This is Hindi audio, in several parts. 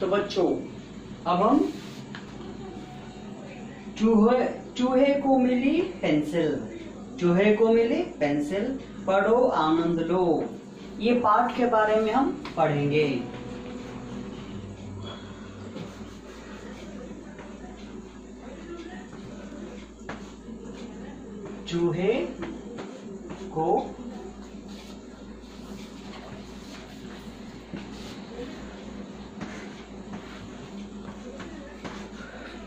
तो बच्चों अब हम चूहे को मिली पेंसिल, चूहे को मिली पेंसिल, पढ़ो आनंद लो, ये पाठ के बारे में हम पढ़ेंगे। चूहे को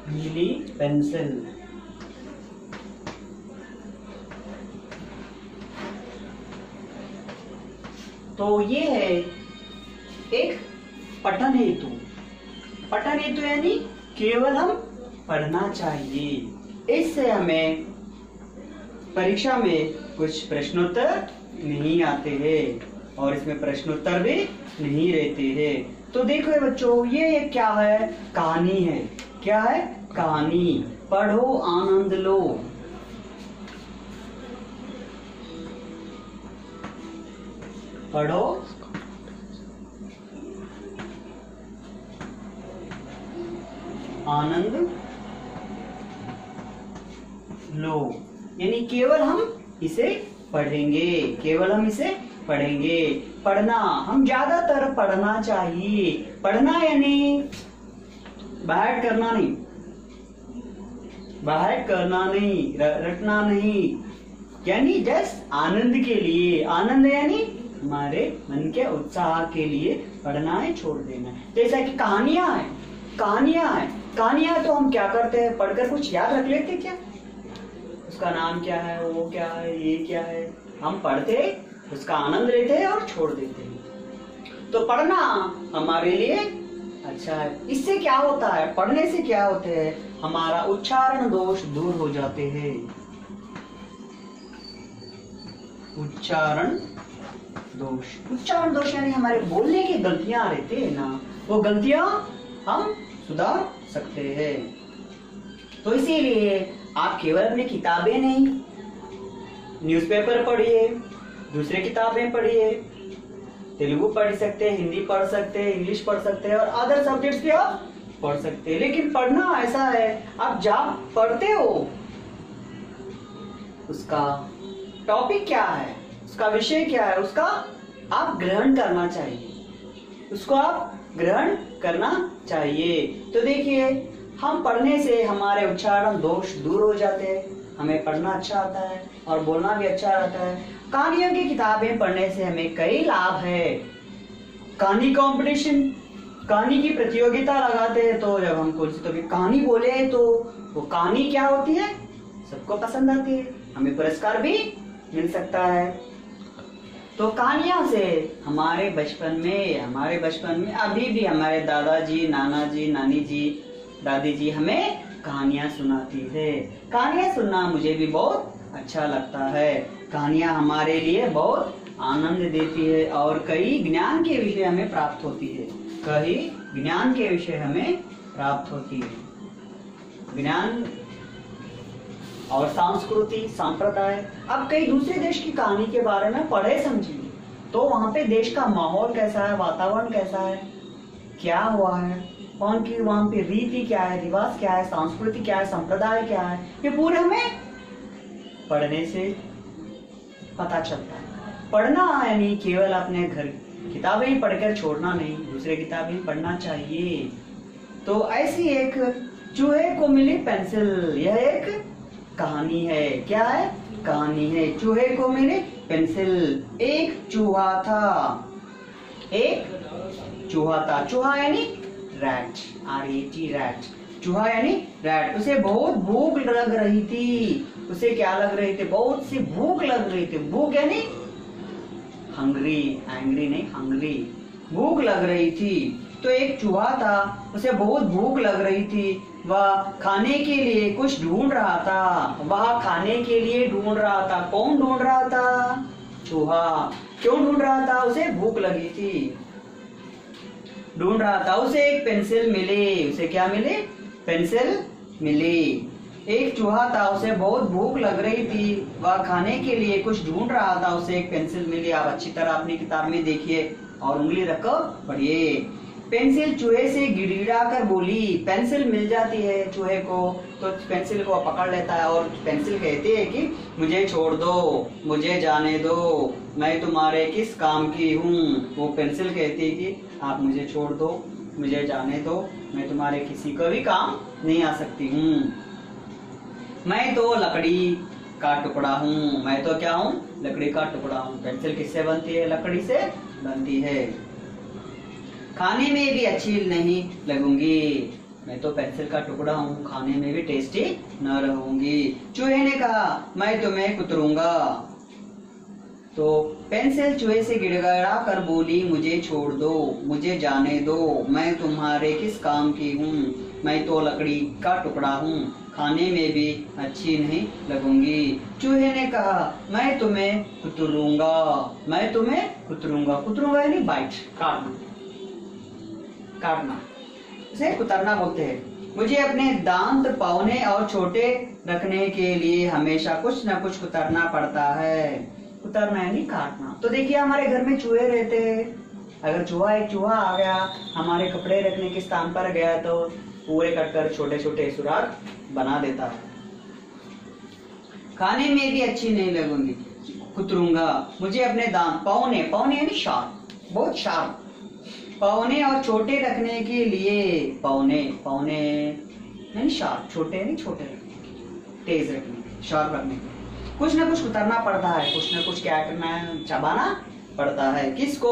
मिली पेंसिल, तो ये है एक पठन हेतु। पठन हेतु यानी केवल हम पढ़ना चाहिए। इससे हमें परीक्षा में कुछ प्रश्नोत्तर नहीं आते हैं और इसमें प्रश्नोत्तर भी नहीं रहते हैं। तो देखो बच्चों, ये क्या है? कहानी है। क्या है? कहानी। पढ़ो आनंद लो। पढ़ो आनंद लो, यानी केवल हम इसे पढ़ेंगे, केवल हम इसे पढ़ेंगे। पढ़ना, हम ज्यादातर पढ़ना चाहिए। पढ़ना यानी बाहर करना नहीं, बाहर करना नहीं, रटना नहीं, यानी जस्ट आनंद के लिए। आनंद यानी हमारे मन के उत्साह के लिए पढ़ना है, छोड़ देना है। जैसा कि कहानियां हैं, कहानियां हैं, कहानियां तो हम क्या करते हैं? पढ़कर कुछ याद रख लेते क्या? उसका नाम क्या है, वो क्या है, ये क्या है, हम पढ़ते, उसका आनंद लेते हैं और छोड़ देते हैं। तो पढ़ना हमारे लिए अच्छा है। इससे क्या होता है? पढ़ने से क्या होते हैं? हमारा उच्चारण दोष दूर हो जाते हैं। उच्चारण दोष, उच्चारण दोष यानी हमारे बोलने की गलतियां रहती है ना, वो गलतियां हम सुधार सकते हैं। तो इसीलिए आप केवल अपनी किताबें नहीं, न्यूज़पेपर पढ़िए, दूसरे किताबें पढ़िए, तेलुगु पढ़ सकते हैं, हिंदी पढ़ सकते हैं, इंग्लिश पढ़ सकते हैं और अदर सब्जेक्ट्स भी आप पढ़ सकते हैं। लेकिन पढ़ना ऐसा है, आप जब पढ़ते हो उसका टॉपिक क्या है, उसका विषय क्या है, उसका आप ग्रहण करना चाहिए, उसको आप ग्रहण करना चाहिए। तो देखिए, हम पढ़ने से हमारे उच्चारण दोष दूर हो जाते हैं, हमें पढ़ना अच्छा आता है और बोलना भी अच्छा आता है। कहानियों की किताबें पढ़ने से हमें कई लाभ है। कहानी कंपटीशन, कहानी की प्रतियोगिता लगाते हैं, तो जब हम कोई तो कहानी बोले तो वो कहानी क्या होती है, सबको पसंद आती है, हमें पुरस्कार भी मिल सकता है। तो कहानियां से हमारे बचपन में अभी भी हमारे दादाजी, नाना जी, नानी जी, दादी जी हमें कहानियां सुनाती है। कहानियां सुनना मुझे भी बहुत अच्छा लगता है। कहानियां हमारे लिए बहुत आनंद देती है और कई ज्ञान के विषय हमें प्राप्त होती है, कई ज्ञान के विषय हमें प्राप्त होती है। ज्ञान और संस्कृति, संप्रदाय। अब कई दूसरे देश की कहानी के बारे में पढ़े समझिए, तो वहां पे देश का माहौल कैसा है, वातावरण कैसा है, क्या हुआ है, कौन की वहां पे रीति क्या है, रिवाज क्या है, संस्कृति क्या है, संप्रदाय क्या है, ये पूरे हमें पढ़ने से पता चलता है। पढ़ना यानी केवल अपने घर किताबें ही पढ़कर छोड़ना नहीं, दूसरे किताबें पढ़ना चाहिए। तो ऐसी एक चूहे को मिली पेंसिल, यह एक कहानी है। क्या है? कहानी है। चूहे को मिली पेंसिल। एक चूहा था, एक चूहा था। चूहा यानी रैट, RAT, रैट। चूहा यानी रैट। उसे बहुत भूख लग रही थी। उसे क्या लग रही थी? बहुत सी भूख लग रही थी। भूख यानी हंग्री, एंग्री नहीं, हंग्री, भूख लग रही थी। तो एक चूहा था, उसे बहुत भूख लग रही थी, वह खाने के लिए कुछ ढूंढ रहा था। वह खाने के लिए ढूंढ रहा था। कौन ढूंढ रहा था? चूहा। क्यों ढूंढ रहा था? उसे भूख लगी थी, ढूंढ रहा था। उसे एक पेंसिल मिली। उसे क्या मिली? पेंसिल मिली। एक चूहा था, उसे बहुत भूख लग रही थी, वह खाने के लिए कुछ ढूंढ रहा था, उसे एक पेंसिल मिली। आप अच्छी तरह अपनी किताब में देखिए और उंगली रखकर पढ़िए। पेंसिल चूहे से गिड़गिड़ा कर बोली। पेंसिल मिल जाती है चूहे को तो पेंसिल को पकड़ लेता है और पेंसिल कहती है कि मुझे छोड़ दो, मुझे जाने दो, मैं तुम्हारे किस काम की हूँ। वो पेंसिल कहती है कि आप मुझे छोड़ दो, मुझे जाने दो, मैं तुम्हारे किसी को भी काम नहीं आ सकती हूँ। मैं तो लकड़ी का टुकड़ा हूँ। मैं तो क्या हूँ? लकड़ी का टुकड़ा हूँ। पेंसिल किससे बनती है? लकड़ी से बनती है। खाने में भी अच्छी नहीं लगूंगी। मैं तो पेंसिल का टुकड़ा हूँ, खाने में भी टेस्टी न रहूंगी। चूहे ने कहा मैं तुम्हें कुतरूंगा। तो पेंसिल चूहे से गिड़गिड़ा कर बोली मुझे छोड़ दो, मुझे जाने दो, मैं तुम्हारे किस काम की हूँ। मैं तो लकड़ी का टुकड़ा हूँ, खाने में भी अच्छी नहीं लगूंगी। चूहे ने कहा मैं तुम्हें कुतरूंगा। मैं तुम्हें कुतरूंगा। कुतरूंगा यानी बाइट, काटना, काटना इसे कुतरना बोलते हैं। मुझे अपने दांत पौने और छोटे रखने के लिए हमेशा कुछ न कुछ कुतरना पड़ता है। कुतरना यानी काटना। तो देखिए हमारे घर में चूहे रहते हैं। अगर एक चूहा आ गया हमारे कपड़े रखने के स्थान पर गया तो पूरे कटकर छोटे छोटे सुराख बना देता है। खाने में भी अच्छी नहीं लगूंगी, कुतरूंगा। मुझे अपने दांत पौने, पौने यानी शार्प, बहुत शार्प, पौने और छोटे रखने के लिए, पौने, पौने यानी शार्प, छोटे यानी छोटे, तेज रखने, शार्प रखने के कुछ ना कुछ कुतरना पड़ता है। कुछ ना कुछ क्या करना है? चबाना पड़ता है। किसको?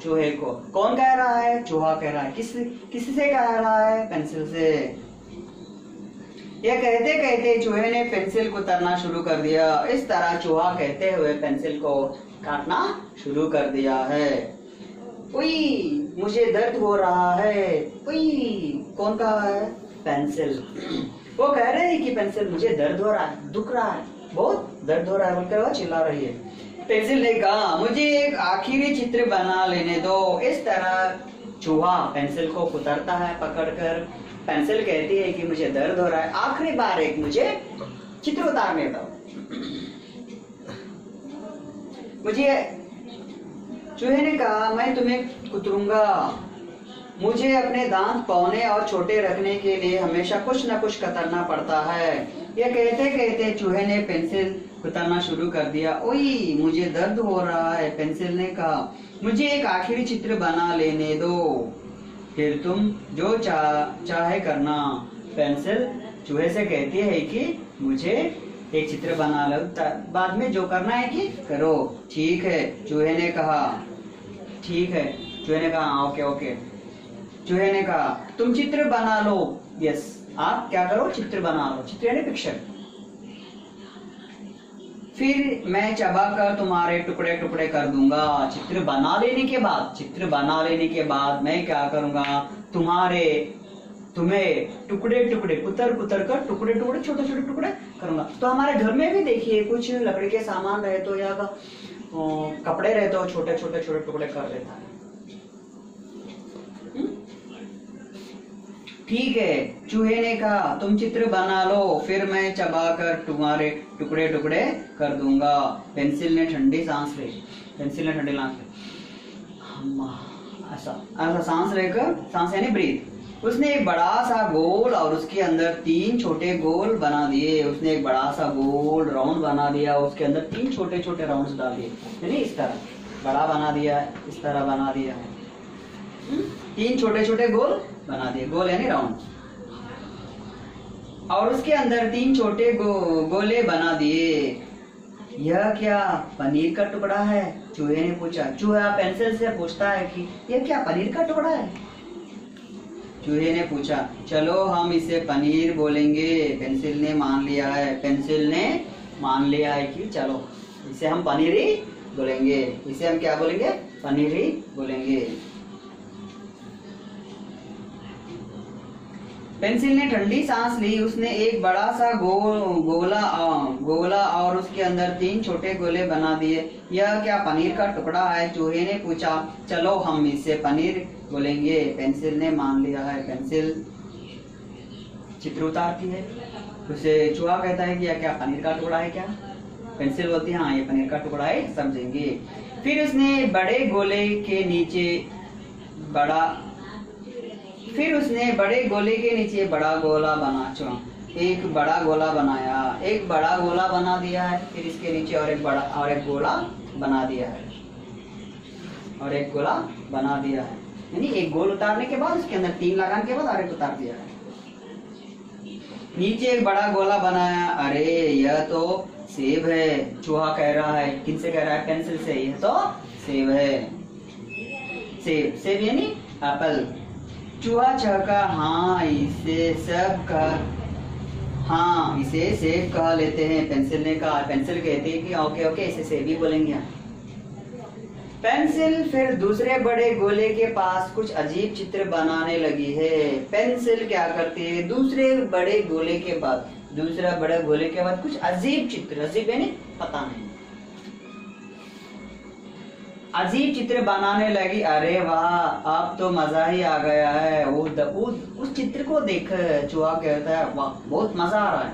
चूहे को। कौन कह रहा है? चूहा कह रहा है। किससे कह रहा है? पेंसिल से। यह कहते कहते चूहे ने पेंसिल कुतरना शुरू कर दिया। इस तरह चूहा कहते हुए पेंसिल को काटना शुरू कर दिया है। उई, मुझे दर्द हो रहा है। उई, कौन कहा है? पेंसिल। वो कह रहे हैं कि पेंसिल मुझे दर्द हो रहा है, दुख रहा है, बहुत दर्द हो रहा है बोलकर वो चिल्ला रही है। पेंसिल ने कहा मुझे एक आखिरी चित्र बना लेने दो। इस तरह चूहा पेंसिल को कुतरता है पकड़कर। पेंसिल कहती है कि मुझे दर्द हो रहा है, आखिरी बार एक मुझे चित्र उतारने दो। मुझे चूहे ने कहा मैं तुम्हें कुतरूंगा। मुझे अपने दांत पौने और छोटे रखने के लिए हमेशा कुछ न कुछ कतरना पड़ता है। यह कहते कहते चूहे ने पेंसिल कुतरना शुरू कर दिया। ओई, मुझे दर्द हो रहा है। पेंसिल ने कहा मुझे एक आखिरी चित्र बना लेने दो, फिर तुम जो चाहे करना। पेंसिल चूहे से कहती है कि मुझे एक चित्र बना लो, बाद में जो करना है कि करो। ठीक है, चूहे ने कहा। ठीक है, चूहे ने कहा ओके ओके। चूहे ने कहा तुम चित्र बना लो। यस, आप क्या करो? चित्र बना लो। चित्र यानी पिक्चर। फिर मैं चबाकर तुम्हारे टुकड़े टुकड़े कर दूंगा। चित्र बना लेने के बाद मैं क्या करूंगा? तुम्हें टुकड़े टुकड़े कुतर कुतर कर टुकड़े टुकड़े छोटे छोटे टुकड़े करूंगा। तो हमारे घर में भी देखिए कुछ लकड़ी के सामान रहे तो या कपड़े रहे तो छोटे छोटे छोटे टुकड़े कर देता है। ठीक है, चूहे ने कहा तुम चित्र बना लो, फिर मैं चबाकर तुम्हारे टुकड़े टुकड़े कर दूंगा। पेंसिल ने ठंडी सांस ली। ऐसा सांस लेकर, सांस यानी ब्रीथ। उसने एक बड़ा सा गोल और उसके अंदर 3 छोटे गोल बना दिए। उसने एक बड़ा सा गोल राउंड बना दिया, उसके अंदर 3 छोटे छोटे राउंड्स डाल दिए। यानी इस तरह बड़ा बना दिया है, इस तरह बना दिया है। 3 छोटे छोटे गोल बना दिए, गोल यानी राउंड, और उसके अंदर 3 छोटे गोले बना दिए। यह क्या पनीर का टुकड़ा है? चूहे ने पूछा। चूहा पेंसिल से पूछता है कि यह क्या पनीर का टुकड़ा है? चूहे ने पूछा चलो हम इसे पनीर बोलेंगे। पेंसिल ने मान लिया है कि चलो इसे हम पनीर ही बोलेंगे। इसे हम क्या बोलेंगे? पनीर ही बोलेंगे। पेंसिल ने ठंडी सांस ली। उसने एक बड़ा सा गोला और उसके अंदर 3 छोटे गोले बना दिए। यह क्या पनीर का टुकड़ा है? चूहे ने पूछा। चलो हम इसे पनीर बोलेंगे। पेंसिल ने मान लिया है। पेंसिल चित्र उतारती है। उसे चूहा कहता है कि यह क्या पनीर का टुकड़ा है क्या? पेंसिल बोलती है हाँ ये पनीर का टुकड़ा है, समझेंगे। फिर उसने बड़े गोले के नीचे फिर उसने बड़े गोले के नीचे बड़ा गोला बना एक बड़ा गोला बनाया, एक बड़ा गोला बना दिया है, फिर इसके नीचे और एक गोला बना दिया है, और एक गोला बना दिया है। यानी एक गोल उतारने के बाद उसके अंदर 3 लगाने के बाद और एक उतार दिया है। नीचे एक बड़ा गोला बनाया, अरे यह तो सेब है। चूहा कह रहा है, किनसे कह रहा है? पेंसिल से। यह तो सेब है। सेब यानी एप्पल। चूहा चहका, हाँ इसे सेब कहा लेते हैं। पेंसिल ने कहा, पेंसिल कहती है कि ओके इसे सेब ही बोलेंगे। पेंसिल फिर दूसरे बड़े गोले के पास कुछ अजीब चित्र बनाने लगी है। पेंसिल क्या करती है? दूसरा बड़े गोले के बाद कुछ अजीब चित्र, अजीब यानी पता नहीं, अजीब चित्र बनाने लगी। अरे वाह, अब तो मजा ही आ गया है। उस चित्र को देख चूहा कहता है, वाह बहुत मजा आ रहा है,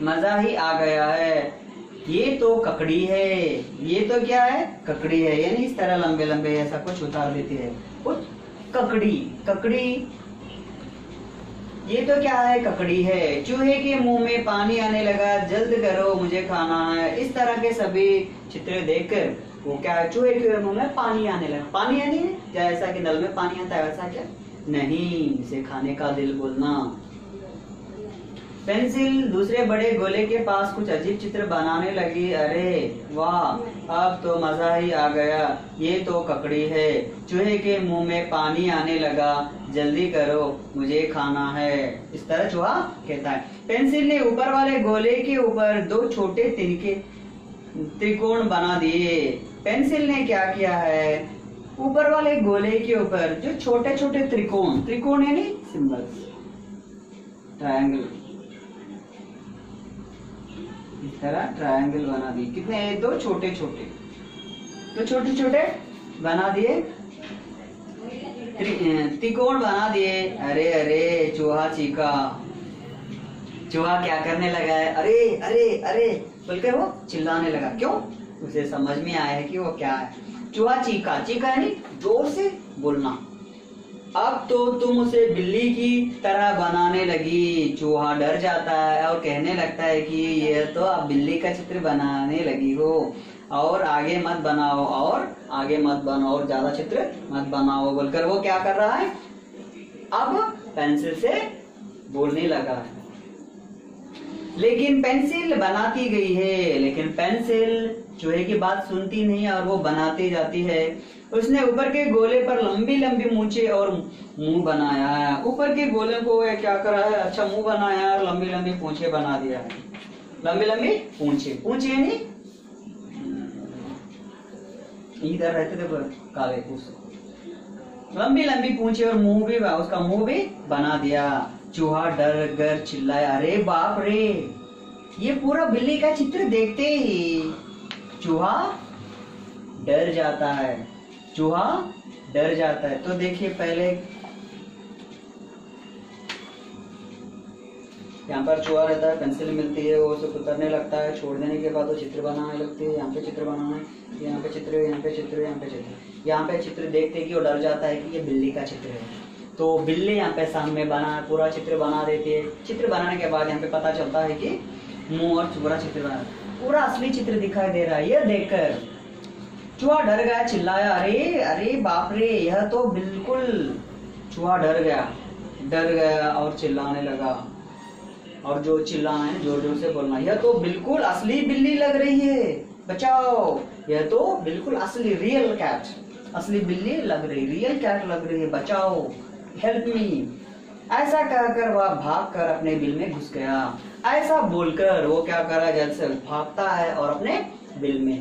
मजा ही आ गया है। ये तो ककड़ी है। ये तो क्या है? ककड़ी है। यानी इस तरह लंबे लंबे ऐसा कुछ उतार देती है, कुछ ककड़ी। ये तो क्या है? ककड़ी है। चूहे के मुंह में पानी आने लगा, जल्द करो मुझे खाना है। इस तरह के सभी चित्र देखकर वो क्या है? चूहे के मुंह में पानी आने लगा। पानी यानी जैसा कि नल में पानी आता है वैसा क्या? नहीं, इसे खाने का दिल बोलना। पेंसिल दूसरे बड़े गोले के पास कुछ अजीब चित्र बनाने लगी। अरे वाह, अब तो मजा ही आ गया। ये तो ककड़ी है। चूहे के मुंह में पानी आने लगा, जल्दी करो मुझे खाना है। इस तरह चूहा कहता है। पेंसिल ने ऊपर वाले गोले के ऊपर 2 छोटे त्रिकोण बना दिए। पेंसिल ने क्या किया है? ऊपर वाले गोले के ऊपर जो छोटे छोटे त्रिकोण यानी सिंबल्स, ट्रायंगल, इस तरह ट्रायंगल बना दिए। कितने? 2 छोटे छोटे बना दिए, त्रिकोण बना दिए। अरे चूहा चीखा। चूहा क्या करने लगा है? अरे बोलकर वो चिल्लाने लगा। क्यों? उसे समझ में आया है कि वो क्या है। चूहा चीखा यानी जोर से बोलना। अब तो तुम उसे बिल्ली की तरह बनाने लगी। चूहा डर जाता है और कहने लगता है कि यह तो आप बिल्ली का चित्र बनाने लगी हो, और आगे मत बनाओ, और ज्यादा चित्र मत बनाओ बोलकर वो क्या कर रहा है? अब पेंसिल से बोलने लगा है। लेकिन पेंसिल बनाती गई है, लेकिन पेंसिल चूहे की बात सुनती नहीं और वो बनाती जाती है। उसने ऊपर के गोले पर लंबी लंबी मूंछें और मुंह बनाया है। ऊपर के गोले को क्या करा है? अच्छा मुंह बनाया है, लंबी लंबी पूंछें बना दिया है। लंबी लंबी पूंछें नहीं, इधर रहते थे काले पूछ, लंबी लंबी पूंछें और उसका मुंह भी बना दिया। चूहा डर कर चिल्लाया, अरे बाप रे, ये पूरा बिल्ली का चित्र देखते ही चूहा डर जाता है। तो देखिए पहले यहाँ पर चूहा रहता है, पेंसिल मिलती है, वो उसे कुतरने लगता है, छोड़ देने के बाद वो चित्र बनाने लगती है। यहाँ पे चित्र बनाना है, यहाँ पे चित्र, यहाँ पे चित्र, यहाँ पे चित्र। यहाँ पे चित्र देखते कि वो डर जाता है कि ये बिल्ली का चित्र है, तो बिल्ली यहाँ पे सामने पूरा चित्र बना देती है। चित्र बनाने के बाद यहाँ पे पता चलता है कि मुंह और पूरा चित्र बना, पूरा असली चित्र दिखाई दे रहा है। यह देखकर चूहा डर गया, चिल्लाया, अरे बाप रे, यह तो बिल्कुल। चूहा डर गया और चिल्लाने लगा, और जो चिल्लाना है जोर जोर से बोलना, यह तो बिल्कुल असली बिल्ली लग रही है, बचाओ, यह तो बिल्कुल असली रियल कैट, असली बिल्ली लग रही, रियल कैट लग रही है, बचाओ, हेल्प मी। ऐसा कहकर वह भागकर अपने बिल में घुस गया। ऐसा बोलकर वो क्या कर रहा है? जल्द से भागता है और अपने बिल में,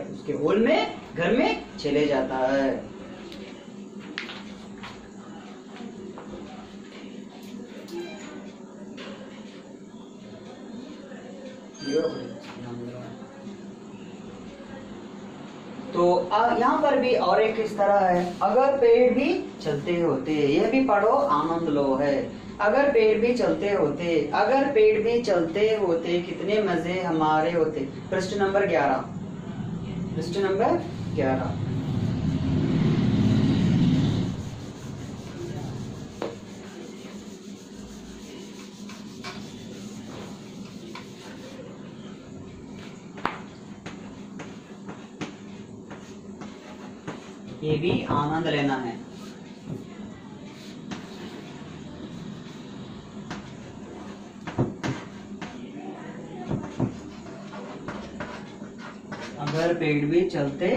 उसके होल में, घर में चले जाता है। तो यहाँ पर भी और एक इस तरह है, अगर पेड़ भी चलते होते, यह भी पढ़ो, आनंद लो है। अगर पेड़ भी चलते होते कितने मजे हमारे होते। पृष्ठ नंबर 11। ये भी आनंद लेना है। अगर पेड़ भी चलते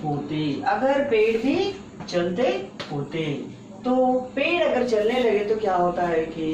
होते, अगर पेड़ भी चलते होते, तो पेड़ अगर चलने लगे तो क्या होता है कि